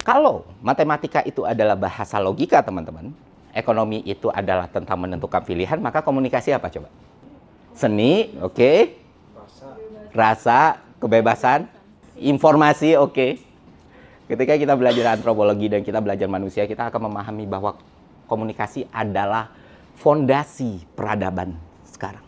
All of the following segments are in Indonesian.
Kalau matematika itu adalah bahasa logika, teman-teman, ekonomi itu adalah tentang menentukan pilihan, maka komunikasi apa coba? Seni, oke. Rasa, kebebasan, informasi, oke. Ketika kita belajar antropologi dan kita belajar manusia, kita akan memahami bahwa komunikasi adalah fondasi peradaban sekarang.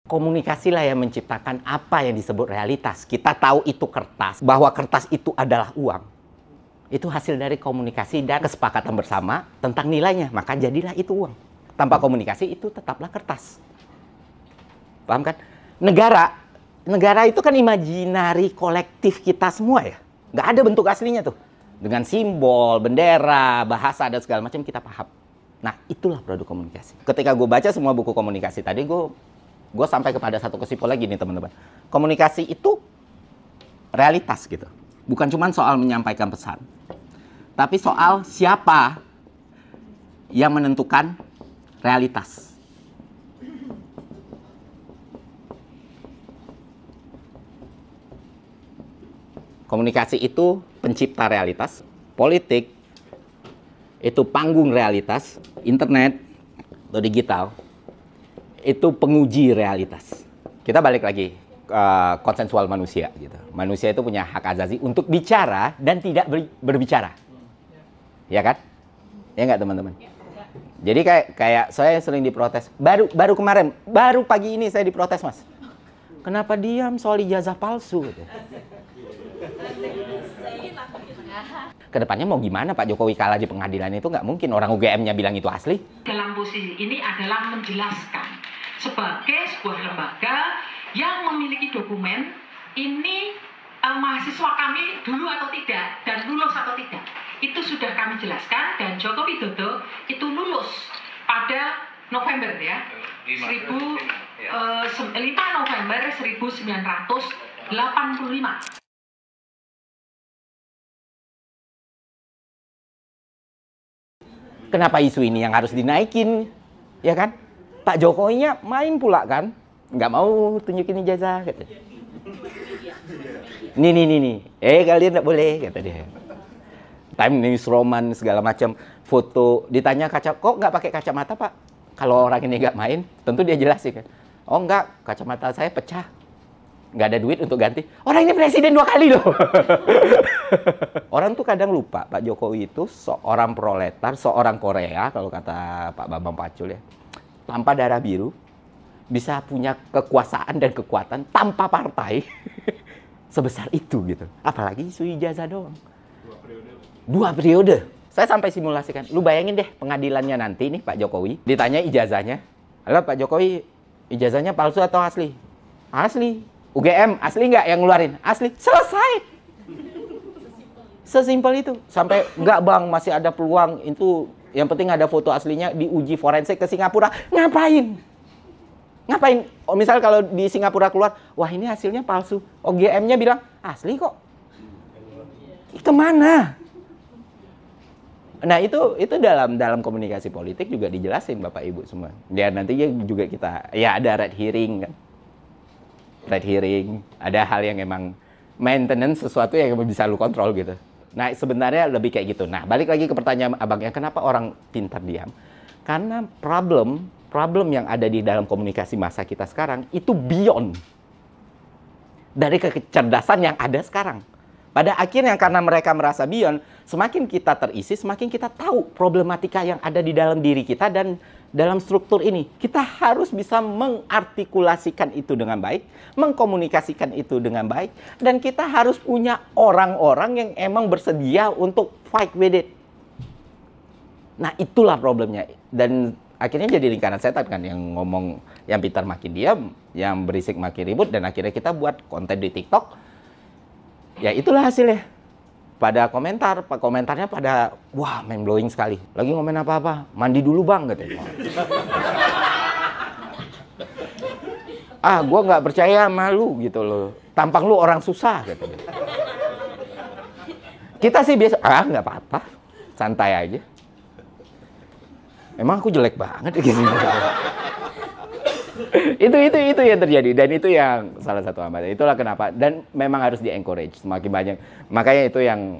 Komunikasilah yang menciptakan apa yang disebut realitas. Kita tahu itu kertas, bahwa kertas itu adalah uang. Itu hasil dari komunikasi dan kesepakatan bersama tentang nilainya, maka jadilah itu uang. Tanpa komunikasi itu tetaplah kertas. Paham kan? Negara itu kan imajinari kolektif kita semua ya. Nggak ada bentuk aslinya tuh. Dengan simbol, bendera, bahasa, dan segala macam kita paham. Nah, itulah produk komunikasi. Ketika gue baca semua buku komunikasi tadi, gue sampai kepada satu kesimpulan lagi nih teman-teman. Komunikasi itu realitas gitu. Bukan cuma soal menyampaikan pesan. Tapi soal siapa yang menentukan realitas. Komunikasi itu pencipta realitas. Politik itu panggung realitas. Internet atau digital itu penguji realitas. Kita balik lagi konsensual manusia gitu. Manusia itu punya hak asasi untuk bicara dan tidak berbicara. Ya kan? Ya nggak teman-teman? Jadi kayak saya sering diprotes. Baru kemarin, baru pagi ini saya diprotes, Mas. Kenapa diam soal ijazah palsu gitu. Kedepannya mau gimana Pak Jokowi kalah di pengadilan itu nggak mungkin. Orang UGM-nya bilang itu asli. Dalam posisi ini adalah menjelaskan sebagai sebuah lembaga yang memiliki dokumen ini mahasiswa kami dulu atau tidak dan lulus atau tidak. Itu sudah kami jelaskan dan Joko Widodo itu lulus pada November ya. 5 November 1985. Kenapa isu ini yang harus dinaikin? Ya kan? Pak Jokowinya main pula kan? Nggak mau tunjukin ijazah, kata dia. Nih. Kalian nggak boleh, kata dia. Time News Roman, segala macam. Foto, ditanya kok nggak pakai kacamata Pak? Kalau orang ini nggak main, tentu dia jelasin kan. Oh nggak, kacamata saya pecah. Nggak ada duit untuk ganti. Orang ini presiden 2 kali loh. Orang tuh kadang lupa, Pak Jokowi itu seorang proletar, seorang Korea, kalau kata Pak Bambang Pacul ya. Tanpa darah biru, bisa punya kekuasaan dan kekuatan tanpa partai sebesar itu gitu. Apalagi isu ijazah doang. 2 periode. Saya sampai simulasikan. Lu bayangin deh pengadilannya nanti nih Pak Jokowi. Ditanya ijazahnya. Halo Pak Jokowi, ijazahnya palsu atau asli? Asli. UGM, asli nggak yang ngeluarin? Asli. Selesai. Sesimpel itu. Sampai nggak bang, masih ada peluang. Itu yang penting ada foto aslinya, diuji forensik ke Singapura. Ngapain? Oh, misal kalau di Singapura keluar, wah ini hasilnya palsu. OGM-nya bilang, asli kok. Kemana? Nah itu dalam komunikasi politik juga dijelasin Bapak Ibu semua. Ya nantinya juga kita, ya ada red hearing kan. Red hearing, ada hal yang emang maintenance sesuatu yang bisa lu kontrol gitu. Nah sebenarnya lebih kayak gitu. Nah balik lagi ke pertanyaan abangnya, kenapa orang pintar diam? Karena problem yang ada di dalam komunikasi masa kita sekarang itu beyond dari kecerdasan yang ada sekarang. Pada akhirnya karena mereka merasa beyond, semakin kita terisi, semakin kita tahu problematika yang ada di dalam diri kita dan dalam struktur ini. Kita harus bisa mengartikulasikan itu dengan baik, mengkomunikasikan itu dengan baik, dan kita harus punya orang-orang yang emang bersedia untuk fight with it. Nah itulah problemnya. Dan akhirnya jadi lingkaran setan kan, yang ngomong yang pintar makin diam, yang berisik makin ribut, dan akhirnya kita buat konten di TikTok. Ya itulah hasilnya. Pada komentarnya pada wah mind blowing sekali. Lagi ngomong apa-apa, mandi dulu bang katanya. Gua nggak percaya sama lu gitu loh. Tampang lu orang susah katanya. Kita sih biasa, nggak apa-apa, santai aja. Emang aku jelek banget gitu. itu yang terjadi, dan itu yang salah satu hambatan. Itulah kenapa, dan memang harus di encourage semakin banyak. Makanya itu yang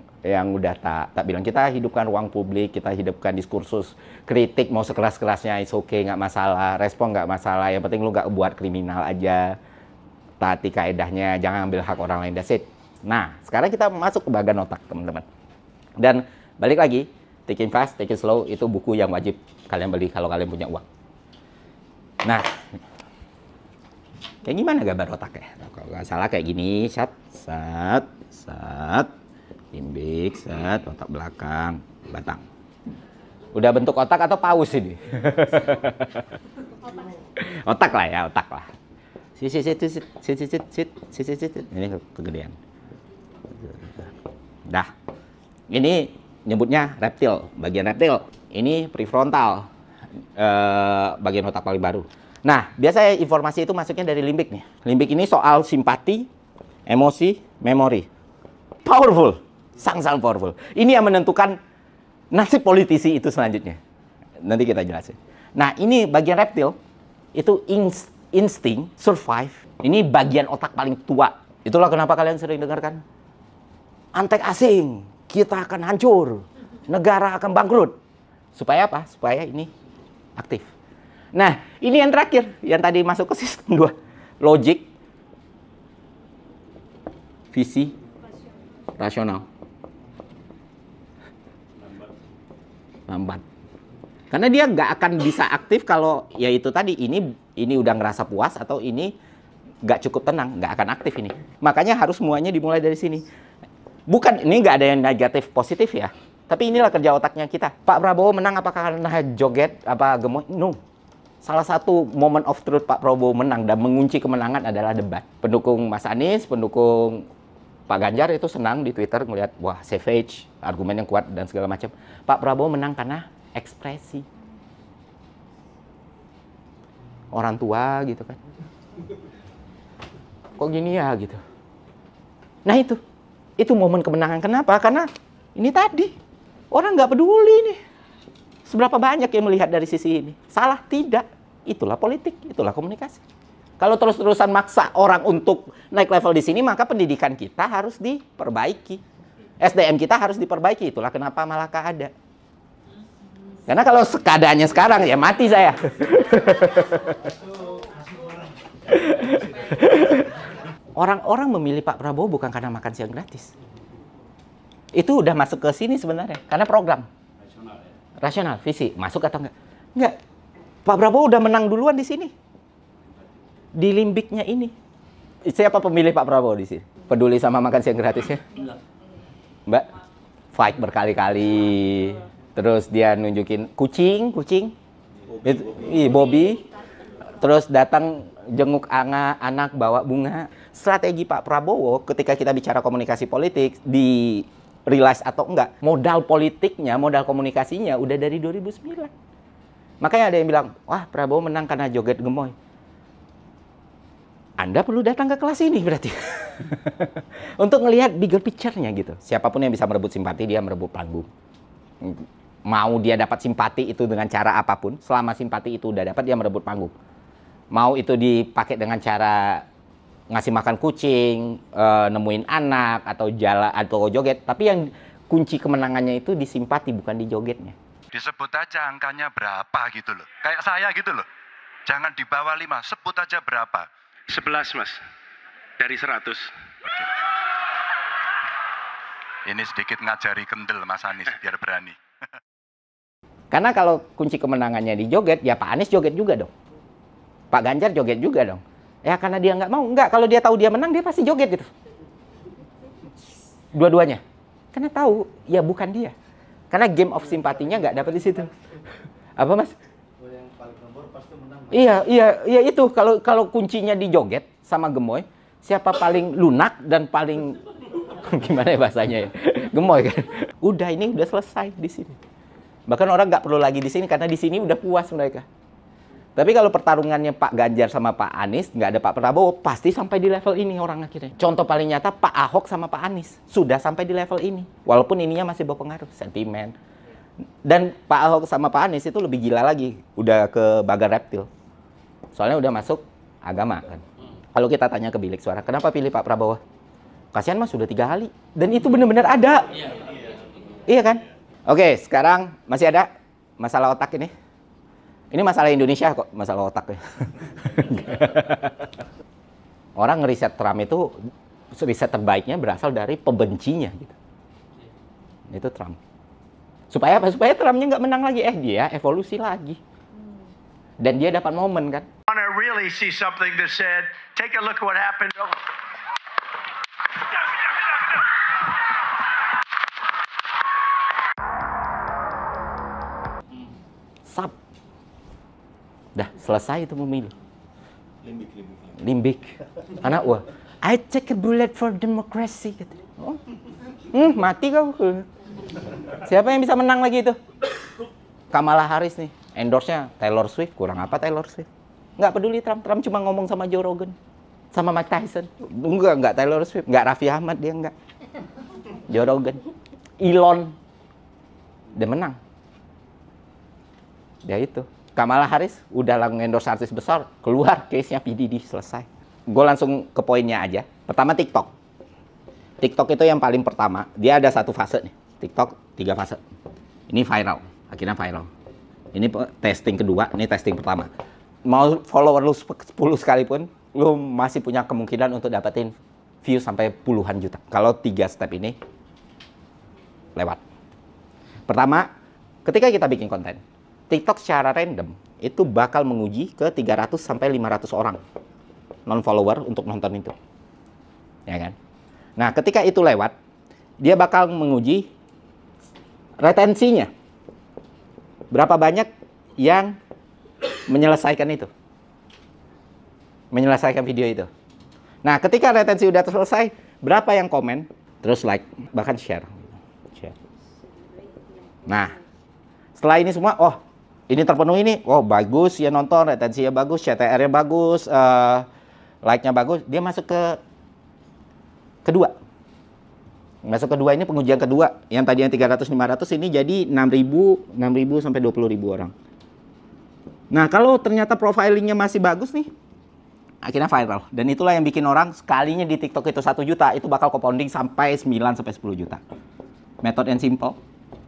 udah tak bilang, kita hidupkan ruang publik, kita hidupkan diskursus kritik, mau sekeras-kerasnya it's okay, nggak masalah, respon nggak masalah, yang penting lu nggak buat kriminal aja, taati kaedahnya, jangan ambil hak orang lain, that's it. Nah, sekarang kita masuk ke bagian otak, teman-teman. Dan balik lagi, Thinking Fast, Thinking Slow itu buku yang wajib kalian beli kalau kalian punya uang. Nah, kayak gimana gambar otaknya? Nah, kalau nggak salah kayak gini, sat, limbik, otak belakang, batang. Udah bentuk otak atau paus ini? Otak lah ya, otak lah. Ini kegedean. Dah. Ini nyebutnya reptil, bagian reptil. Ini prefrontal, bagian otak paling baru. Nah, biasanya informasi itu masuknya dari limbik nih. Limbik ini soal simpati, emosi, memori. Powerful, sangat powerful. Ini yang menentukan nasib politisi itu selanjutnya. Nanti kita jelasin. Nah, ini bagian reptil, itu insting, survive. Ini bagian otak paling tua. Itulah kenapa kalian sering dengarkan, antek asing, kita akan hancur, negara akan bangkrut. Supaya apa? Supaya ini aktif. Nah, ini yang terakhir, yang tadi masuk ke sistem 2. Logik, visi, rasional. Lambat. Karena dia nggak akan bisa aktif kalau ya itu tadi, ini udah ngerasa puas atau ini nggak cukup tenang, nggak akan aktif ini. Makanya harus semuanya dimulai dari sini. Bukan, ini nggak ada yang negatif positif ya. Tapi inilah kerja otaknya kita. Pak Prabowo menang apakah karena joget, apa gemoy? No. Salah satu moment of truth Pak Prabowo menang dan mengunci kemenangan adalah debat. Pendukung Mas Anies, pendukung Pak Ganjar itu senang di Twitter ngelihat, wah savage, argumen yang kuat dan segala macam. Pak Prabowo menang karena ekspresi. Orang tua gitu kan. Kok gini ya gitu. Nah itu momen kemenangan. Kenapa? Karena ini tadi, orang nggak peduli nih. Seberapa banyak yang melihat dari sisi ini. Salah? Tidak. Itulah politik, itulah komunikasi. Kalau terus-terusan maksa orang untuk naik level di sini, maka pendidikan kita harus diperbaiki. SDM kita harus diperbaiki. Itulah kenapa Malaka ada. Karena kalau keadaannya sekarang, ya mati saya. Orang-orang memilih Pak Prabowo bukan karena makan siang gratis. Itu udah masuk ke sini sebenarnya. Karena program. Rasional, visi. Masuk atau enggak? Enggak. Pak Prabowo udah menang duluan di sini. Di limbiknya ini. Siapa pemilih Pak Prabowo di sini? Peduli sama makan siang gratisnya? Mbak? Fight berkali-kali. Terus dia nunjukin kucing. Bobby. Terus datang jenguk anak bawa bunga. Strategi Pak Prabowo ketika kita bicara komunikasi politik, di realize atau enggak, modal politiknya, modal komunikasinya udah dari 2009. Makanya ada yang bilang, wah Prabowo menang karena joget gemoy. Anda perlu datang ke kelas ini berarti. Untuk ngelihat bigger picture-nya gitu. Siapapun yang bisa merebut simpati, dia merebut panggung. Mau dia dapat simpati itu dengan cara apapun, selama simpati itu udah dapat, dia merebut panggung. Mau itu dipakai dengan cara ngasih makan kucing, nemuin anak, atau jalan, atau joget. Tapi yang kunci kemenangannya itu di simpati, bukan di jogetnya. Disebut aja angkanya berapa gitu loh. Kayak saya gitu loh. Jangan di bawah 5, sebut aja berapa. 11 Mas, dari 100. Oke. Ini sedikit ngajari kendel Mas Anies, biar berani. Karena kalau kunci kemenangannya di joget, ya Pak Anies joget juga dong. Pak Ganjar joget juga dong. Ya karena dia nggak mau. Enggak, kalau dia tahu dia menang, dia pasti joget gitu. Dua-duanya. Karena tahu, ya bukan dia. Karena game of simpatinya nggak dapat di situ. Apa Mas? Yang paling nomor pasti menang. Iya itu. Kalau kuncinya di joget sama gemoy, siapa paling lunak dan paling gimana ya bahasanya ya? Gemoy kan. Udah, ini udah selesai di sini. Bahkan orang nggak perlu lagi di sini karena di sini udah puas mereka. Tapi kalau pertarungannya Pak Ganjar sama Pak Anies, nggak ada Pak Prabowo, pasti sampai di level ini orang akhirnya. Contoh paling nyata Pak Ahok sama Pak Anies sudah sampai di level ini. Walaupun ininya masih berpengaruh, sentimen. Dan Pak Ahok sama Pak Anies itu lebih gila lagi, udah ke bagar reptil. Soalnya udah masuk agama kan. Kalau kita tanya ke bilik suara, kenapa pilih Pak Prabowo? Kasihan mas sudah 3 kali. Dan itu benar-benar ada. Iya kan? Oke, sekarang masih ada masalah otak ini. Ini masalah Indonesia kok, masalah otaknya. Orang ngeriset Trump itu, riset terbaiknya berasal dari pembencinya. Gitu. Itu Trump. Supaya apa? Supaya Trumpnya nggak menang lagi. Dia evolusi lagi. Dan dia dapat momen kan. Want to really see something that said, take a look at what happened. Sap. Dah selesai itu pemilu. Limbik. Anak wah, I take a bullet for democracy. Oh. Mati kau. Siapa yang bisa menang lagi itu? Kamala Harris nih. Endorse-nya Taylor Swift. Kurang apa Taylor Swift? Nggak peduli Trump. Trump cuma ngomong sama Joe Rogan. Sama Mike Tyson. Enggak Taylor Swift. Nggak Raffi Ahmad, dia enggak. Joe Rogan. Elon. Dia menang. Dia itu. Kamala Harris udah langsung endorse artis besar, keluar case-nya PDD, selesai. Gue langsung ke poinnya aja. Pertama TikTok. TikTok itu yang paling pertama, dia ada 1 fase nih. TikTok 3 fase. Ini viral, akhirnya viral. Ini testing kedua, ini testing pertama. Mau follower lu 10 sekalipun, lu masih punya kemungkinan untuk dapetin view sampai puluhan juta. Kalau 3 step ini lewat. Pertama, ketika kita bikin konten, TikTok secara random itu bakal menguji ke 300 sampai 500 orang non-follower untuk nonton itu. Ya kan? Nah, ketika itu lewat, dia bakal menguji retensinya. Berapa banyak yang menyelesaikan itu? Menyelesaikan video itu. Nah, ketika retensi udah selesai, berapa yang komen, terus like, bahkan share. Nah, setelah ini semua, oh, ini terpenuhi nih, oh bagus ya nonton, retensinya bagus, CTR-nya bagus, like-nya bagus, dia masuk ke kedua. Masuk kedua ini pengujian kedua, yang tadinya 300-500 ini jadi 6.000 sampai 20.000 orang. Nah kalau ternyata profilingnya masih bagus nih, akhirnya viral. Dan itulah yang bikin orang sekalinya di TikTok itu 1 juta, itu bakal compounding sampai 9 sampai 10 juta. Method and simple,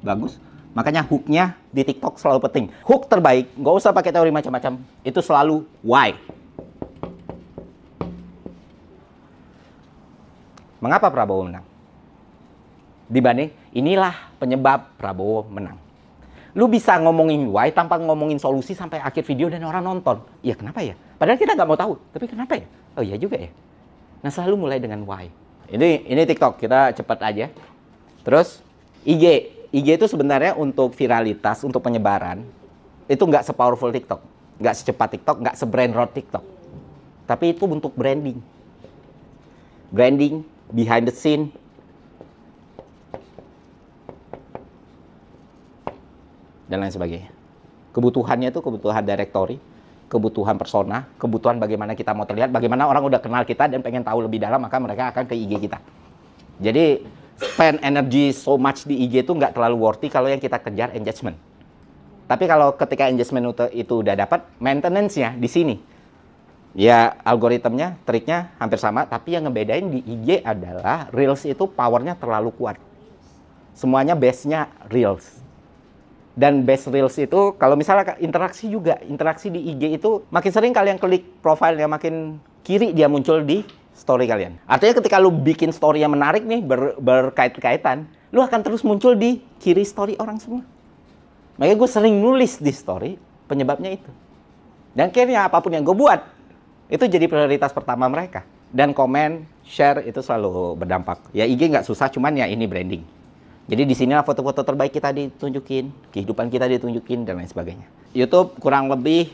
bagus. Makanya hook-nya di TikTok selalu penting. Hook terbaik, nggak usah pakai teori macam-macam. Itu selalu why. Mengapa Prabowo menang? Dibanding, inilah penyebab Prabowo menang. Lu bisa ngomongin why tanpa ngomongin solusi sampai akhir video dan orang nonton. Ya kenapa ya? Padahal kita nggak mau tahu. Tapi kenapa ya? Oh iya juga ya. Nah selalu mulai dengan why. Ini TikTok, kita cepat aja. Terus IG. IG itu sebenarnya untuk viralitas, untuk penyebaran, itu nggak se-powerful TikTok. Nggak secepat TikTok, nggak se-brand road TikTok. Tapi itu untuk branding. Branding, behind the scene. Dan lain sebagainya. Kebutuhannya itu kebutuhan directory, kebutuhan persona, kebutuhan bagaimana kita mau terlihat, bagaimana orang udah kenal kita dan pengen tahu lebih dalam, maka mereka akan ke IG kita. Jadi, spend energy so much di IG itu nggak terlalu worthy kalau yang kita kejar engagement. Tapi kalau ketika engagement itu udah dapat, maintenance-nya di sini. Ya algoritmnya, triknya hampir sama, tapi yang ngebedain di IG adalah Reels itu powernya terlalu kuat. Semuanya base-nya Reels. Dan base Reels itu, kalau misalnya interaksi juga, interaksi di IG itu makin sering kalian klik profilnya, makin kiri dia muncul di story kalian. Artinya ketika lu bikin story yang menarik nih, berkait-kaitan, lu akan terus muncul di kiri story orang semua. Makanya gue sering nulis di story, penyebabnya itu. Dan akhirnya apapun yang gue buat, itu jadi prioritas pertama mereka. Dan komen, share, itu selalu berdampak. Ya IG nggak susah, cuman ya ini branding. Jadi di sinilah foto-foto terbaik kita ditunjukin, kehidupan kita ditunjukin, dan lain sebagainya. YouTube kurang lebih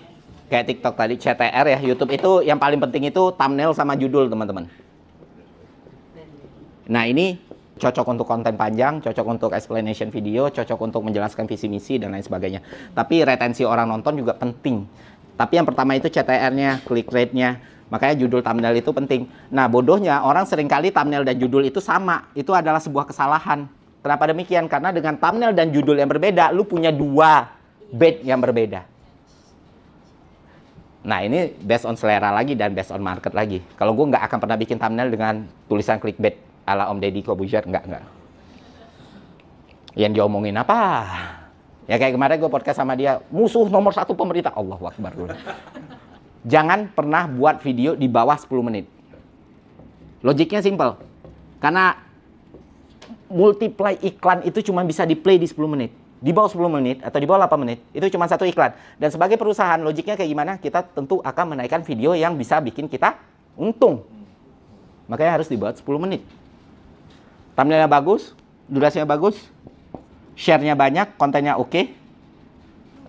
kayak TikTok tadi, CTR ya. YouTube itu yang paling penting itu thumbnail sama judul, teman-teman. Nah ini cocok untuk konten panjang, cocok untuk explanation video, cocok untuk menjelaskan visi misi dan lain sebagainya. Tapi retensi orang nonton juga penting. Tapi yang pertama itu CTR-nya, click rate-nya. Makanya judul thumbnail itu penting. Nah, bodohnya orang seringkali thumbnail dan judul itu sama. Itu adalah sebuah kesalahan. Kenapa demikian? Karena dengan thumbnail dan judul yang berbeda, lu punya 2 bait yang berbeda. Nah, ini based on selera lagi dan based on market lagi. Kalau gue nggak akan pernah bikin thumbnail dengan tulisan clickbait ala Om Deddy Corbuzier, nggak. Yang diomongin apa? Ya kayak kemarin gue podcast sama dia, musuh nomor 1 pemerintah. Allahu Akbar. Jangan pernah buat video di bawah 10 menit. Logiknya simple. Karena multiply iklan itu cuma bisa di play di 10 menit. Di bawah 10 menit atau di bawah 8 menit, itu cuma 1 iklan. Dan sebagai perusahaan, logiknya kayak gimana? Kita tentu akan menaikkan video yang bisa bikin kita untung. Makanya harus di bawah 10 menit. Thumbnailnya bagus, durasinya bagus, share-nya banyak, kontennya oke,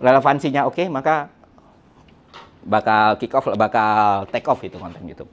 relevansinya oke, maka bakal kick off, bakal take off itu konten YouTube.